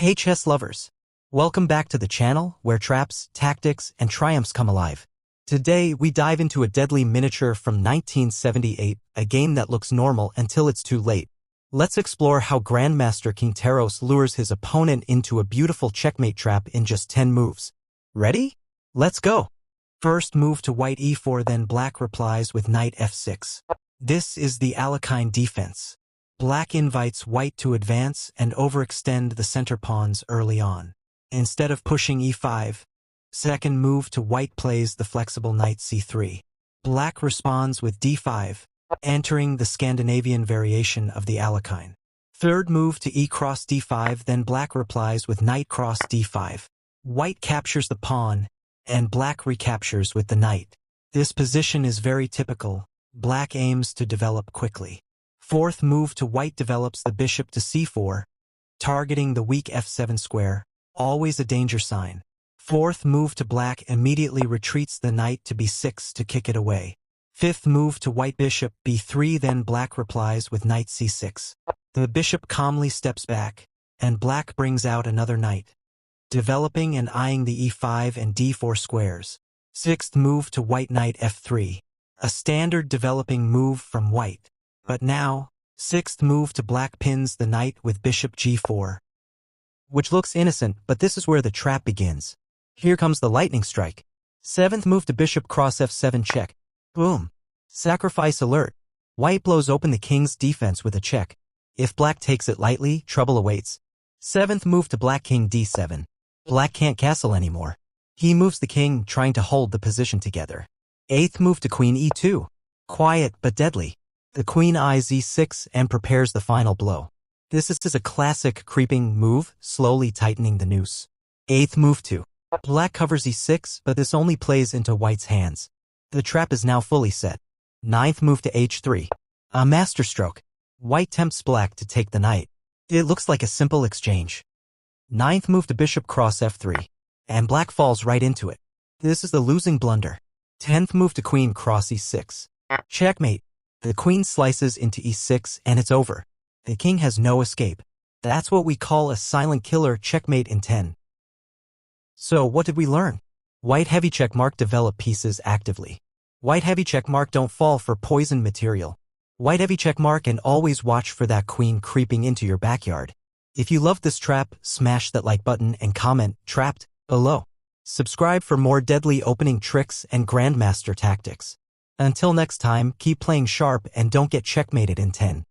Hey chess lovers! Welcome back to the channel where traps, tactics, and triumphs come alive. Today we dive into a deadly miniature from 1978, a game that looks normal until it's too late. Let's explore how Grandmaster King Taros lures his opponent into a beautiful checkmate trap in just 10 moves. Ready? Let's go! First move to white e4, then black replies with knight f6. This is the Alekhine defense. Black invites white to advance and overextend the center pawns early on. Instead of pushing e5, second move to white plays the flexible knight c3. Black responds with d5, entering the Scandinavian variation of the Alekhine. Third move to e cross d5, then black replies with knight cross d5. White captures the pawn, and black recaptures with the knight. This position is very typical. Black aims to develop quickly. Fourth move to white develops the bishop to c4, targeting the weak f7 square, always a danger sign. Fourth move to black immediately retreats the knight to b6 to kick it away. Fifth move to white bishop b3, then black replies with knight c6. The bishop calmly steps back, and black brings out another knight, developing and eyeing the e5 and d4 squares. Sixth move to white knight f3, a standard developing move from white. But now, sixth move to black pins the knight with bishop g4. Which looks innocent, but this is where the trap begins. Here comes the lightning strike. Seventh move to bishop cross f7 check. Boom. Sacrifice alert. White blows open the king's defense with a check. If black takes it lightly, trouble awaits. Seventh move to black king d7. Black can't castle anymore. He moves the king, trying to hold the position together. Eighth move to queen e2. Quiet but deadly. The queen eyes e6 and prepares the final blow. This is a classic creeping move, slowly tightening the noose. Eighth move to black covers e6, but this only plays into white's hands. The trap is now fully set. Ninth move to h3. A masterstroke. White tempts black to take the knight. It looks like a simple exchange. Ninth move to bishop cross f3. And black falls right into it. This is the losing blunder. 10th move to queen cross e6. Checkmate. The queen slices into e6 and it's over. The king has no escape. That's what we call a silent killer. Checkmate in 10. So what did we learn? White heavy checkmark develop pieces actively. White heavy checkmark don't fall for poison material. White heavy checkmark and always watch for that queen creeping into your backyard. If you love this trap, smash that like button and comment "trapped" below. Subscribe for more deadly opening tricks and grandmaster tactics. Until next time, keep playing sharp and don't get checkmated in 10.